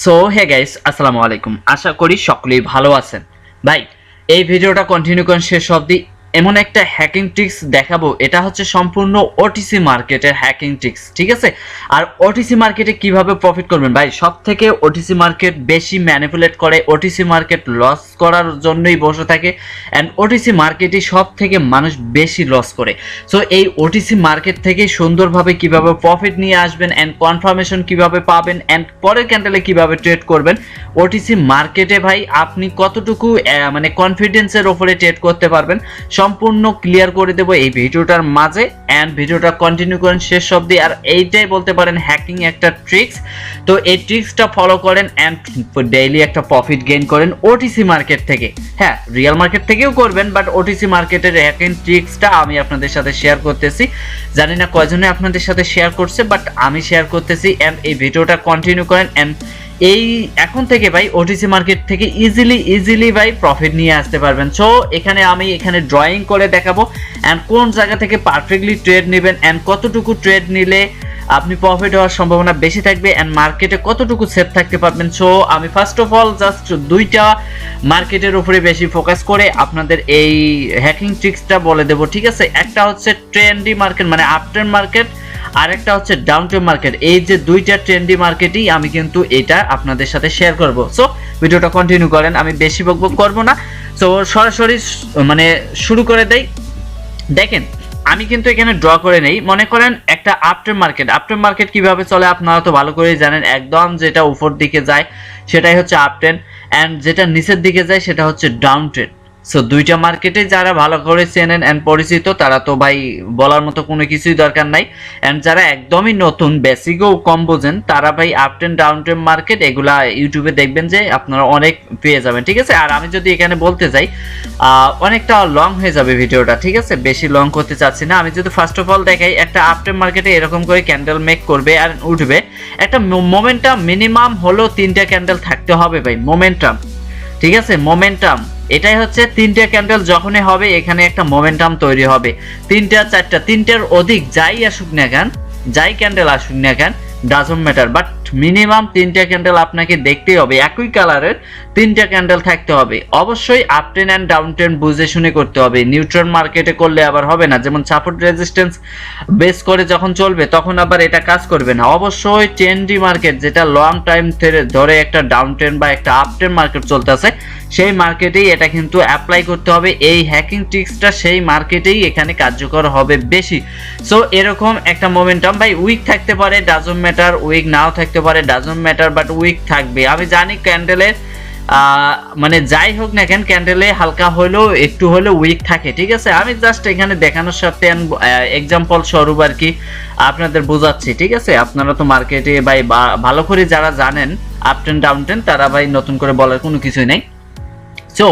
So hey guys, আসসালামু আলাইকুম। আশা করি সকলেই ভালো আছেন। ভাই, এই ভিডিওটা কন্টিনিউ করেন শেষ অবধি। এমন একটা হ্যাকিং ট্রিক্স দেখাবো, এটা হচ্ছে সম্পূর্ণ ওটিসি মার্কেটের হ্যাকিং ট্রিক্স, ঠিক আছে? আর ওটিসি মার্কেটে কিভাবে প্রফিট করবেন ভাই, সব থেকে ওটিসি মার্কেট বেশি ম্যানিপুলেট করে, ওটিসি মার্কেট লস করার জন্যই বসে থাকে, অ্যান্ড ওটিসি মার্কেটই সব থেকে মানুষ বেশি লস করে। সো এই ওটিসি মার্কেট থেকে সুন্দরভাবে কিভাবে প্রফিট নিয়ে আসবেন, অ্যান্ড কনফার্মেশন কিভাবে পাবেন, অ্যান্ড পরের ক্যান্ডেলে কিভাবে ট্রেড করবেন, ওটিসি মার্কেটে ভাই আপনি কতটুকু মানে কনফিডেন্সের ওপরে ট্রেড করতে পারবেন, সম্পূর্ণ ক্লিয়ার করে দেবো এই ভিডিওটার মাঝে। অ্যান্ড ভিডিওটা কন্টিনিউ করেন শেষ অবধি। আর এইটাই বলতে পারেন হ্যাকিং একটা ট্রিক্স। তো এই ট্রিক্সটা ফলো করেন অ্যান্ড ডেইলি একটা প্রফিট গেইন করেন ওটিসি মার্কেট থেকে। হ্যাঁ, রিয়েল মার্কেট থেকেও করবেন, বাট ওটিসি মার্কেটের হ্যাকিং ট্রিক্সটা আমি আপনাদের সাথে শেয়ার করতেছি। জানি না কয়জনে আপনাদের সাথে শেয়ার করছে, বাট আমি শেয়ার করতেছি। অ্যান্ড এই ভিডিওটা কন্টিনিউ করেন। অ্যান্ড এই এখন থেকে ভাই ওটিসি মার্কেট থেকে ইজিলি ভাই প্রফিট নিয়ে আসতে পারবেন। সো আমি এখানে ড্রয়িং করে দেখাবো অ্যান্ড কোন জায়গা থেকে পারফেক্টলি ট্রেড নেবেন, অ্যান্ড কতটুকু ট্রেড নিলে আপনি প্রফিট হওয়ার সম্ভাবনা বেশি থাকবে, অ্যান্ড মার্কেটে কতটুকু সেফ থাকতে পারবেন। সো আমি ফার্স্ট অফ অল জাস্ট দুইটা মার্কেটের উপরে বেশি ফোকাস করে আপনাদের এই হ্যাকিং ট্রিক্সটা বলে দেবো, ঠিক আছে? একটা হচ্ছে ট্রেন্ডি মার্কেট, মানে আপ ট্রেন্ড মার্কেট, আর একটা হচ্ছে ডাউন ট্রেন্ড মার্কেট। এই যে দুইটা ট্রেন্ডি মার্কেটই আমি কিন্তু এটা আপনাদের সাথে শেয়ার করব। সো ভিডিওটা কন্টিনিউ করেন, আমি বেশি বকবক করব না। সো সরাসরি মানে শুরু করে দেই। দেখেন, আমি কিন্তু এখানে ড্র করে নেই। মনে করেন একটা আপট্রেন্ড মার্কেট কিভাবে চলে আপনারা তো ভালো করেই জানেন। একদম যেটা উপর দিকে যায় সেটাই হচ্ছে আপট্রেন্ড, অ্যান্ড যেটা নিচের দিকে যায় সেটা হচ্ছে ডাউন ট্রেন্ড। সো দুইটা মার্কেটে যারা ভালো করে চেনেন অ্যান্ড পরিচিত, তারা তো ভাই বলার মতো কোনো কিছুই দরকার নাই। অ্যান্ড যারা একদমই নতুন, বেসিকও কম বোঝেন, তারা ভাই up trend down trend market এগুলা ইউটিউবে দেখবেন যে আপনারা অনেক পেয়ে যাবেন, ঠিক আছে? আর আমি যদি এখানে বলতে যাই অনেকটা লং হয়ে যাবে ভিডিওটা, ঠিক আছে? বেশি লং করতে চাচ্ছি না। আমি যদি ফার্স্ট অফ অল দেখাই, একটা আপ ট্রেন্ড মার্কেটে এরকম করে ক্যান্ডেল মেক করবে আর উঠবে। একটা মোমেন্টাম মিনিমাম হলো 3টা ক্যান্ডেল থাকতে হবে ভাই, মোমেন্টাম, ঠিক আছে? মোমেন্টাম এটাই হচ্ছে 3টে ক্যান্ডেল যখনই হবে এখানে একটা মোমেন্টাম তৈরি হবে। 3টা 4টা 3টের অধিক যাই আসুক না কেন, যাই ক্যান্ডেল আসুক না কেন, ডাজন্ট ম্যাটার, বাট মিনিমাম 3টা ক্যান্ডেল আপনাকে দেখতেই হবে, একই কালারের 3টা ক্যান্ডেল থাকতে হবে। অবশ্যই up trend and down trend বুঝে শুনে করতে হবে। নিউট্রাল মার্কেটে করলে আবার হবে না, যেমন সাপোর্ট রেজিস্ট্যান্স বেস করে যখন চলবে তখন আবার এটা কাজ করবে না। অবশ্যই ট্রেন্ডি মার্কেট, যেটা লং টাইম ধরে একটা ডাউন ট্রেন্ড বা একটা আপ ট্রেন্ড মার্কেট চলতেছে, সেই মার্কেটেই এটা কিন্তু অ্যাপ্লাই করতে হবে। এই হ্যাকিং ট্রিক্সটা সেই মার্কেটেই এখানে কার্যকর হবে বেশি। সো এরকম একটা মোমেন্টাম ভাই উইক থাকতে পারে, ডাজন্ট ম্যাটার, উইক নাও থাকতে পারে, ডাজন্ট ম্যাটার, বাট উইক থাকবে। আমি জানি ক্যান্ডেলের মানে যাই হোক না কেন, ক্যান্ডেলে হালকা হলেও একটু হলেও উইক থাকে, ঠিক আছে? আমি জাস্ট এখানে দেখানোর সাথে এক্সাম্পল স্বরূপ আর কি আপনাদের বোঝাচ্ছি, ঠিক আছে? আপনারা তো মার্কেটে ভাই ভালো করে যারা জানেন আপ ট্রেন্ড ডাউন ট্রেন্ড, তারা ভাই নতুন করে বলার কোনো কিছুই নেই। সো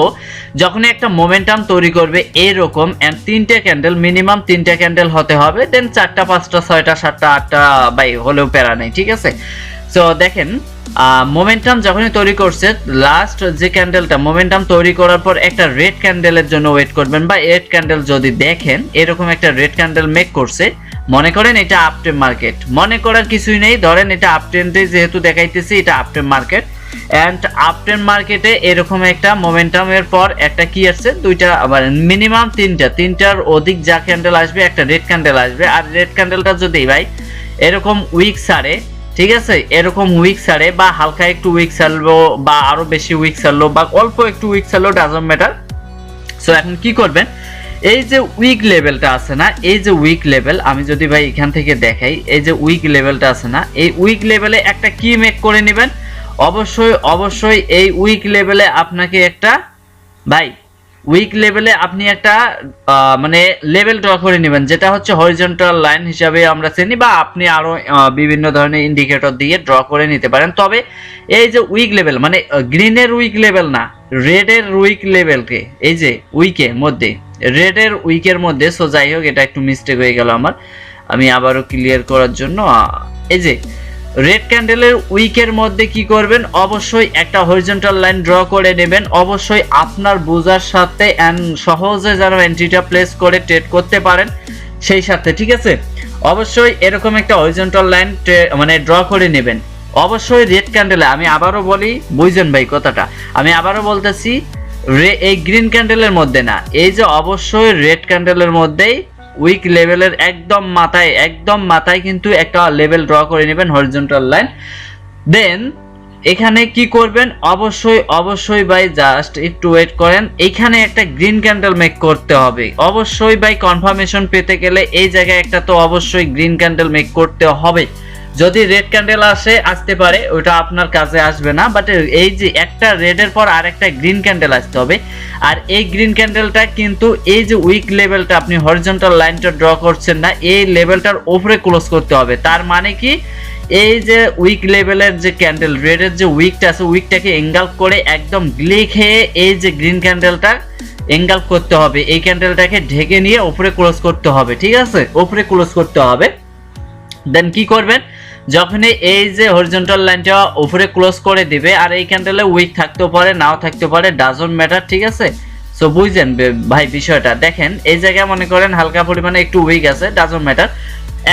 যখনই একটা মোমেন্টাম তৈরি করবে এরকম, এন্ড 3টে ক্যান্ডেল, মিনিমাম 3টে ক্যান্ডেল হতে হবে, দেন 4টা 5টা 6টা 7টা 8টা বাই হলেও প্যারা নেই, ঠিক আছে? সো দেখেন, মোমেন্টাম যখনই তৈরি করছে, লাস্ট যে ক্যান্ডেলটা মোমেন্টাম তৈরি করার পর একটা রেড ক্যান্ডেলের জন্য ওয়েট করবেন, বা রেড ক্যান্ডেল যদি দেখেন এরকম একটা রেড ক্যান্ডেল মেক করছে, মনে করেন এটা আপ ট্রেন্ড মার্কেট। মনে করার কিছুই নেই, ধরেন এটা আপ ট্রেন্ডে যেহেতু দেখাইতেছি, এটা up trend market. And up trend মার্কেটে এরকম একটা মোমেন্টামের পর একটা কি আসছে, দুইটা আবার মিনিমাম 3টার অধিক যা ক্যান্ডেল আসবে, একটা রেড ক্যান্ডেল আসবে। আর রেড ক্যান্ডেলটা যদি ভাই এরকম উইক ছাড়ে, ঠিক আছে, এরকম উইক ছাড়ে বা হালকা একটু উইক ছাড়লো বা আরো বেশি উইক ছাড়লো বা অল্প একটু উইক ছাড়লো, ডাজন্ট ম্যাটার। সো এখন কি করবেন, এই যে উইক লেভেলটা আছে না, এই যে উইক লেভেল, আমি যদি ভাই এখান থেকে দেখাই, এই যে উইক লেভেলটা আছে না, এই উইক লেভেলে একটা কি মেক করে নেবেন। অবশ্যই এই উইক লেভেলে আপনাকে একটা ভাই উইক লেভেলে আপনি একটা মানে লেভেল ড্র করে নেবেন, যেটা হচ্ছে হরিজন্টাল লাইন হিসাবে আমরা চিনি, বা আপনি আরো বিভিন্ন ধরনের ইন্ডিকেটর দিয়ে ড্র করে নিতে পারেন। তবে এই যে উইক লেভেল, মানে গ্রিনের উইক লেভেল না, রেডের উইক লেভেলকে, এই যে উইকের মধ্যে, রেডের উইকের মধ্যে। সো যাই হোক, এটা একটু মিস্টেক হয়ে গেল আমার, আমি আবারও ক্লিয়ার করার জন্য এই যে রেড ক্যান্ডেলের উইকের মধ্যে কি করবেন, অবশ্যই একটা হরিজন্টাল লাইন ড্র করে নেবেন। অবশ্যই আপনার বোঝার সাথে এন্ড সহজে যেন এন্ট্রিটা প্লেস করে ট্রেড করতে পারেন সেই সাথে, ঠিক আছে? অবশ্যই এরকম একটা হরিজন্টাল লাইন মানে ড্র করে নেবেন। অবশ্যই রেড ক্যান্ডেলে, আমি আবারও বলি, বুঝছেন ভাই কথাটা, আমি আবারও বলতেছি, এই গ্রিন ক্যান্ডেলের মধ্যে না, এই যে অবশ্যই রেড ক্যান্ডেলের মধ্যেই উইক লেভেলের একদম মাথায় কিন্তু একটা লেভেল ড্র করে নেবেন হরিজন্টাল লাইন। দেন এখানে কি করবেন, অবশ্যই ভাই জাস্ট একটু ওয়েট করেন, এখানে একটা গ্রিন ক্যান্ডেল মেক করতে হবে। অবশ্যই ভাই কনফার্মেশন পেতে গেলে এই জায়গায় একটা তো অবশ্যই গ্রিন ক্যান্ডেল মেক করতে হবে। যদি রেড ক্যান্ডেল আসতে পারে, ওটা আপনার কাছে আসবে না, বাট এই যে একটা রেডের পর আর একটা গ্রিন ক্যান্ডেল আসতে হবে। আর এই গ্রিন ক্যান্ডেলটা কিন্তু এই যে উইক লেভেলটা আপনি হরিজন্টাল লাইনটা ড্র করছেন না, এই লেভেলটার উপরে ক্লোজ করতে হবে। তার মানে কি, এই যে উইক লেভেলের যে ক্যান্ডেল রেডের যে উইকটা আছে, উইকটাকে এঙ্গালফ করে একদম গ্লে খেয়ে এই যে গ্রিন ক্যান্ডেলটা এঙ্গালফ করতে হবে, এই ক্যান্ডেলটাকে ঢেকে নিয়ে উপরে ক্লোজ করতে হবে। ঠিক আছে, উপরে ক্লোজ করতে হবে। দেন কি করবেন, যখনই এই যে হরিজন্টাল লাইনটা উপরে ক্লোজ করে দিবে, আর এই ক্যান্ডেলে উইক থাকতেও পারে নাও থাকতে পারে, ডাজন্ট ম্যাটার। ঠিক আছে, সো বুঝছেন ভাই বিষয়টা। দেখেন এই জায়গায় মনে করেন হালকা পরিমাণে একটু উইক আছে, ডাজন্ট ম্যাটার।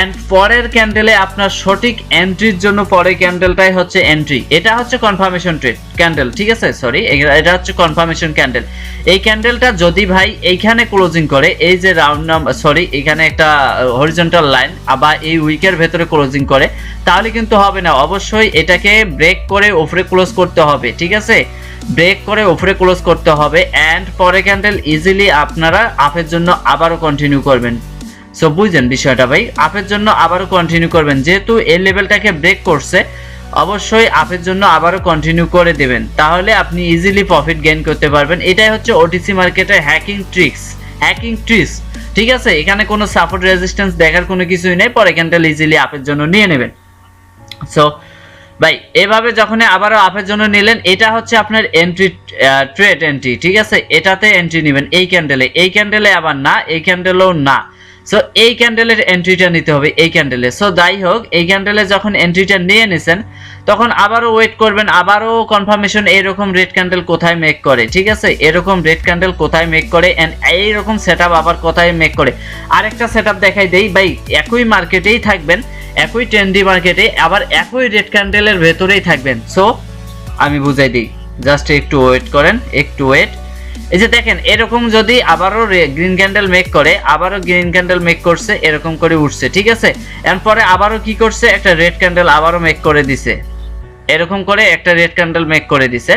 এন্ড পরের ক্যান্ডেলে আপনার সঠিক এন্ট্রির জন্য পরের ক্যান্ডেলটাই হচ্ছে এন্ট্রি, এটা হচ্ছে কনফার্মেশন ট্রেড ক্যান্ডেল। ঠিক আছে, সরি, এটা হচ্ছে কনফার্মেশন ক্যান্ডেল। এই ক্যান্ডেলটা যদি ভাই এইখানে ক্লোজিং করে, এই যে রাউন্ড নাম্বার, সরি, এখানে একটা হরিজন্টাল লাইন আবার এই উইকের ভেতরে ক্লোজিং করে, তাহলে কিন্তু হবে না। অবশ্যই এটাকে ব্রেক করে উপরে ক্লোজ করতে হবে। ঠিক আছে, ব্রেক করে উপরে ক্লোজ করতে হবে। এন্ড পরের ক্যান্ডেল ইজিলি আপনারা আপের জন্য আবারও কন্টিনিউ করবেন। সো বুঝছেন বিষয়টা ভাই, আপের জন্য আবারও কন্টিনিউ করবেন, যেহেতু এই লেভেলটাকে ব্রেক করছে, অবশ্যই আপের জন্য আবারও কন্টিনিউ করে দেবেন, তাহলে আপনি ইজিলি প্রফিট গেইন করতে পারবেন। এটাই হচ্ছে ওটিসি মার্কেটের হ্যাকিং ট্রিক্স। ঠিক আছে, এখানে কোনো সাপোর্ট রেজিস্ট্যান্স দেখার কোনো কিছুই নেই, পরে ক্যান্ডেল ইজিলি আপের জন্য নিয়ে নেবেন। সো ভাই এভাবে যখন আবারও আপের জন্য নিলেন, এটা হচ্ছে আপনার এন্ট্রি, ট্রেড এন্ট্রি। ঠিক আছে, এটাতে এন্ট্রি নেবেন, এই ক্যান্ডেলে আবার না, এই ক্যান্ডেলও না। সো এই ক্যান্ডেলের এন্ট্রিটা নিতে হবে এই ক্যান্ডেলে। সো যাই হোক, এই ক্যান্ডেলে যখন এন্ট্রিটা নিয়ে নিছেন, তখন আবারও ওয়েট করবেন, আবারও কনফার্মেশন এরকম রেড ক্যান্ডেল কোথায় মেক করে। ঠিক আছে, এরকম রেড ক্যান্ডেল কোথায় মেক করে, এন্ড এইরকম সেটআপ আবার কোথায় মেক করে। আরেকটা সেটআপ দেখাই দেই ভাই, একই মার্কেটেই থাকবেন, একই ট্রেন্ডি মার্কেটে, আবার একই রেড ক্যান্ডেলের ভেতরেই থাকবেন। সো আমি বুঝাই দিই, জাস্ট একটু ওয়েট করেন, একটু ওয়েট। এই যে দেখেন, এরকম যদি আবারও গ্রিন ক্যান্ডেল মেক করে, আবারও গ্রিন ক্যান্ডেল মেক করছে, এরকম করে উঠছে। ঠিক আছে, এরপরে আবারও কি করছে, একটা রেড ক্যান্ডেল আবারও মেক করে দিছে, এরকম করে একটা রেড ক্যান্ডেল মেক করে দিছে,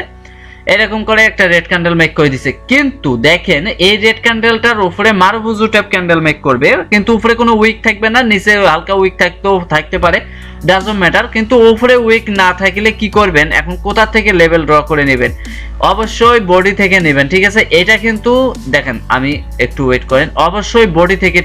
এরকম করে একটা রেড ক্যান্ডেল মেক করে দিছে। কিন্তু দেখেন এই রেড ক্যান্ডেলটার উপরে মারুবুজু টাইপ ক্যান্ডেল মেক করবে, কিন্তু উপরে কোনো উইক থাকবে না, নিচে হালকা উইক থাকতে পারে, ডাজন্ট ম্যাটার। কিন্তু উপরে উইক না থাকলে কি করবেন, এখন কোথা থেকে লেভেল ড্র করে নেবেন, অবশ্যই বডি থেকে নেবেন। ঠিক আছে, এটা কিন্তু দেখেন, আমি একটু ওয়েট করেন, অবশ্যই বডি থেকে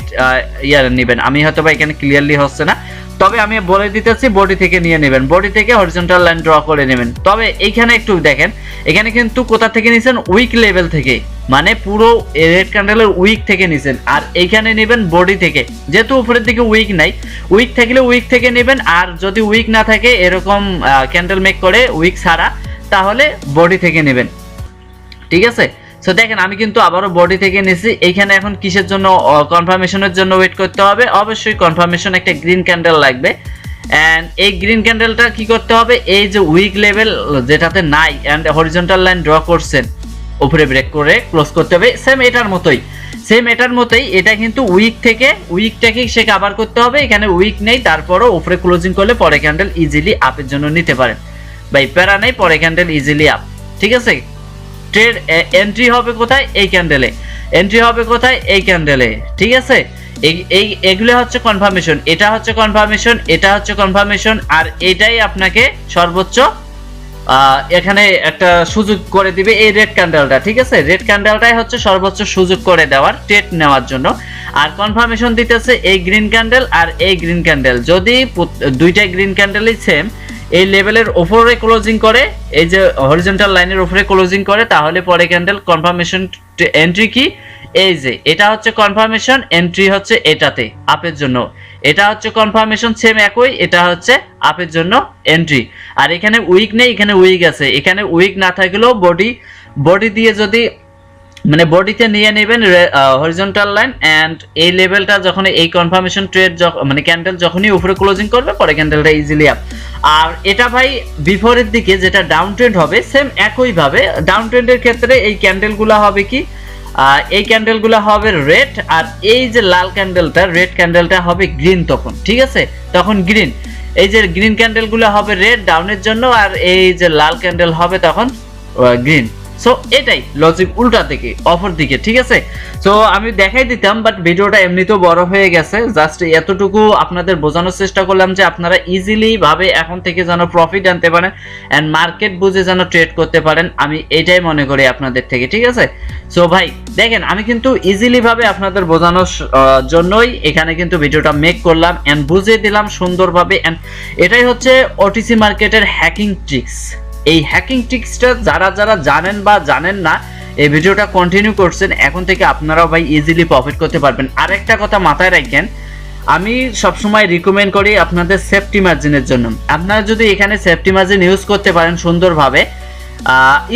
নেবেন। আমি হয়তো বা এখানে ক্লিয়ারলি হচ্ছে না, তবে আমি বলে দিতেছি, বডি থেকে নিয়ে নেবেন, বডি থেকে হরিজন্টাল লাইন ড্র করে নেবেন। তবে এইখানে একটু দেখেন, এখানে কিন্তু কোথা থেকে নিছেন, উইক লেভেল থেকে, মানে পুরো রেড ক্যান্ডেলের উইক থেকে নিছেন। আর এইখানে নেবেন বডি থেকে, যেহেতু উপরের দিকে উইক নাই, উইক থাকলে উইক থেকে নেবেন। আর যদি উইক না থাকে, এরকম ক্যান্ডেল মেক করে উইক ছাড়া, তাহলে বডি থেকে নেবেন। ঠিক আছে, সো দেখেন আমি কিন্তু আবারও বডি থেকে নিছি। এইখানে এখন কিসের জন্য, কনফার্মেশনের জন্য ওয়েট করতে হবে। অবশ্যই কনফার্মেশন একটা গ্রিন ক্যান্ডেল লাগবে। এন্ড এই গ্রিন ক্যান্ডেলটা কি করতে হবে, এই যে উইক লেভেল যেটাতে নাই এন্ড হরিজন্টাল লাইন ড্র করছেন, উপরে ব্রেক করে ক্লোজ করতে হবে। সেম এটার মতোই এটা কিন্তু উইকটাকে সে কভার করতে হবে। এখানে উইক নেই, তারপরও উপরে ক্লোজিং করলে পরে ক্যান্ডেল ইজিলি আপের জন্য নিতে পারেন ভাই, প্যারা নেই, পরে ক্যান্ডেল ইজিলি আপ। ঠিক আছে, ট্রেড এন্ট্রি হবে কোথায়, এই ক্যান্ডেলে, এন্ট্রি হবে কোথায়, এই ক্যান্ডেলে। ঠিক আছে, এগুলো হচ্ছে কনফার্মেশন, এটা হচ্ছে কনফার্মেশন, এটা হচ্ছে কনফার্মেশন। আর এটাই আপনাকে সর্বোচ্চ এখানে একটা সুযোগ করে দিবে এই রেড ক্যান্ডেলটা। ঠিক আছে, রেড ক্যান্ডেলটাই হচ্ছে সর্বোচ্চ সুযোগ করে দেওয়ার ট্রেড নেওয়ার জন্য। আর কনফার্মেশন দিতেছে এই গ্রিন ক্যান্ডেল আর এই গ্রিন ক্যান্ডেল, যদি দুইটা গ্রিন ক্যান্ডেলই সেম এই লেভেলের উপরে ক্লোজিং করে, এই যে হরিজন্টাল লাইনের উপরে ক্লোজিং করে, তাহলে পরে ক্যান্ডেল কনফার্মেশন এন্ট্রি কি, এই যে এটা হচ্ছে কনফার্মেশন, এন্ট্রি হচ্ছে এটাতে আপের জন্য, এটা হচ্ছে কনফার্মেশন সেম একই, এটা হচ্ছে আপের জন্য এন্ট্রি। আর এখানে উইক নেই, এখানে উইক আছে, এখানে উইক না থাকলেও বডি দিয়ে যদি মানে বডিতে নিয়ে নেবেন হরিজন্টাল লাইন, এন্ড এই লেভেলটা যখন এই কনফার্মেশন ট্রেড মানে ক্যান্ডেল যখনই উপরে ক্লোজিং করবে পরে ক্যান্ডেলটা ইজিলি আপ। আর এটা ভাই বিফোরের দিকে যেটা ডাউন ট্রেন্ড হবে সেম একই ভাবে ডাউন ট্রেন্ডের ক্ষেত্রে এই ক্যান্ডেলগুলো হবে কি, এই ক্যান্ডেলগুলো হবে রেড, আর এই যে লাল ক্যান্ডেলটা রেড ক্যান্ডেলটা হবে গ্রিন। তখন ঠিক আছে, তখন গ্রিন, এই যে গ্রিন ক্যান্ডেলগুলো হবে রেড ডাউনের জন্য, আর এই যে লাল ক্যান্ডেল হবে তখন গ্রিন। সো এটাই লজিক উল্টা দিকে অপর দিকে, ঠিক আছে। সো আমি দেখাই দিতাম, বাট ভিডিওটা এমনিতেও বড় হয়ে গেছে, জাস্ট এতটুকু আপনাদের বোঝানোর চেষ্টা করলাম যে আপনারা ইজিলি ভাবে এখন থেকে যেন প্রফিট আনতে পারেন এন্ড মার্কেট বুঝে যেন ট্রেড করতে পারেন, আমি এটাই মনে করি আপনাদের থেকে, ঠিক আছে। সো ভাই দেখেন, আমি কিন্তু ইজিলি ভাবে আপনাদের বোঝানোর জন্যই এখানে কিন্তু ভিডিওটা মেক করলাম এন্ড বুঝিয়ে দিলাম সুন্দরভাবে, এন্ড এটাই হচ্ছে ওটিসি মার্কেটের হ্যাকিং ট্রিক্স। এই হ্যাকিং ট্রিক্সটা যারা যারা জানেন বা জানেন না, এই ভিডিওটা কন্টিনিউ করছেন, এখন থেকে আপনারাও ভাই ইজিলি প্রফিট করতে পারবেন। আরেকটা কথা মাথায় রাখেন, আমি সবসময় রিকমেন্ড করি আপনাদের সেফটি মার্জিনের জন্য। আপনারা যদি এখানে সেফটি মার্জিন ইউজ করতে পারেন সুন্দরভাবে,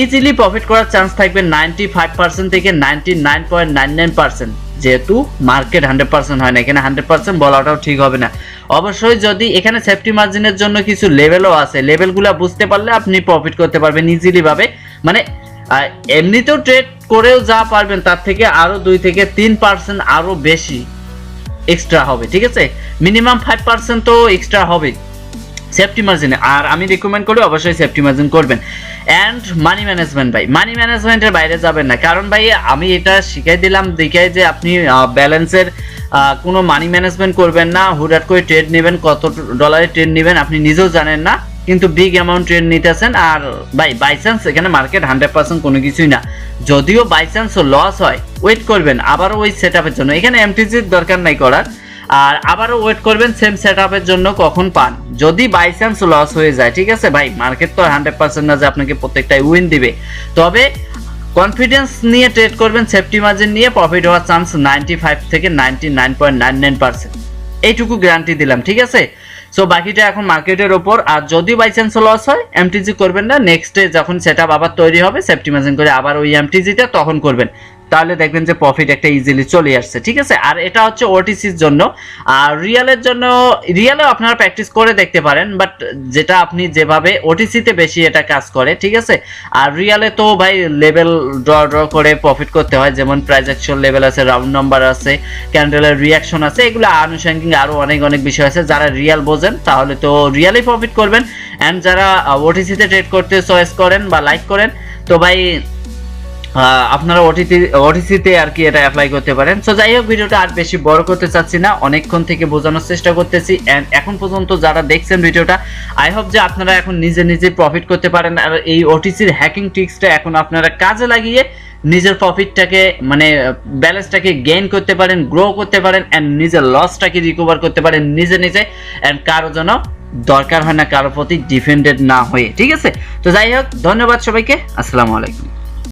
ইজিলি প্রফিট করার চান্স থাকবে 95% থেকে 99.99%। যেহেতু মার্কেট 100% হয় না, এখানে 100% বলাটাও ঠিক হবে না। অবশ্যই যদি এখানে সেফটি মার্জিনের জন্য কিছু লেভেলও আছে, লেভেলগুলো বুঝতে পারলে আপনি প্রফিট করতে পারবেন ইজিলি ভাবে। মানে এমনিতেও ট্রেড করেও যা পারবেন তার থেকে আরো 2 থেকে 3% আরো বেশি এক্সট্রা হবে, ঠিক আছে। মিনিমাম 5% তো এক্সট্রা হবে সেফটি মার্জিনে। আর আমি রিকমেন্ড করি অবশ্যই সেফটি মার্জিন করবেন। এন্ড মানি ম্যানেজমেন্ট ভাই, মানি ম্যানেজমেন্টের বাইরে যাবেন না, কারণ ভাই আমি এটা শিখাই দিলাম দেখাই যে আপনি ব্যালেন্সের কোনো মানি ম্যানেজমেন্ট করবেন না, হুটহাট করে ট্রেড নেবেন, কত ডলারের ট্রেড নেবেন আপনি নিজেও জানেন না, কিন্তু বিগ অ্যামাউন্ট ট্রেড নিতেছেন। আর ভাই বাই চান্স এখানে মার্কেট 100% কোনো কিছুই না, যদিও বাই চান্স লস হয় ওয়েট করবেন আবারও ওই সেট আপের জন্য, এখানে এমটিজির দরকার নাই করার, আর আবারও ওয়েট করবেন সেম সেটআপের জন্য কখন পান, যদি বাই চান্স লস হয়ে যায়, ঠিক আছে ভাই। মার্কেট তো 100% না যে আপনাকে প্রত্যেকটাই উইন দিবে, তবে কনফিডেন্স নিয়ে ট্রেড করবেন, সেফটি মার্জিন নিয়ে প্রফিট হওয়ার চান্স 95 থেকে 99.99%, এইটুকু গ্যারান্টি দিলাম, ঠিক আছে। সো বাকিটা এখন মার্কেটের উপর। আর যদি বাই চান্স লস হয় এমটিজি করবেন না, নেক্সট ডে যখন সেটআপ আবার তৈরি হবে সেফটি মার্জিন করে আবার ওই এমটিজিটা তখন করবেন, তাহলে দেখবেন যে প্রফিট একটা ইজিলি চলে আসছে, ঠিক আছে। আর এটা হচ্ছে ওটিসির জন্য। আর রিয়ালের জন্য, রিয়ালেও আপনারা প্র্যাকটিস করে দেখতে পারেন, বাট যেটা আপনি যেভাবে ওটিসিতে বেশি এটা কাজ করে, ঠিক আছে। আর রিয়ালে তো ভাই লেভেল ড্র করে প্রফিট করতে হয়, যেমন প্রাইস অ্যাকশন লেভেল আছে, রাউন্ড নাম্বার আছে, ক্যান্ডেলের রিয়াকশন আছে, এগুলো আনুষঙ্গিক আরো অনেক অনেক বিষয় আছে। যারা রিয়াল বোঝেন তাহলে তো রিয়ালি প্রফিট করবেন, এন্ড যারা ওটিসিতে ট্রেড করতে চয়েস করেন বা লাইক করেন তো ভাই আপনারা ওটিসিতে আর কি এটা অ্যাপ্লাই করতে পারেন। সো যাই হোক, ভিডিওটা আর বেশি বড় করতে চাচ্ছি না, অনেকক্ষণ থেকে বোঝানোর চেষ্টা করতেছি, এন্ড এখন পর্যন্ত যারা দেখছেন ভিডিওটা, আই হোপ যে আপনারা এখন নিজে নিজে প্রফিট করতে পারেন। আর এই ওটিসির হ্যাকিং ট্রিক্সটা এখন আপনারা কাজে লাগিয়ে নিজের প্রফিটটাকে মানে ব্যালেন্সটাকে গেইন করতে পারেন, গ্রো করতে পারেন, এন্ড নিজের লসটাকে রিকভার করতে পারেন নিজে নিজে, এন্ড কারো জন্য দরকার হয় না কারো প্রতি ডিপেন্ডেন্ট না হয়ে, ঠিক আছে। তো যাই হোক, ধন্যবাদ সবাইকে, আসসালামু আলাইকুম।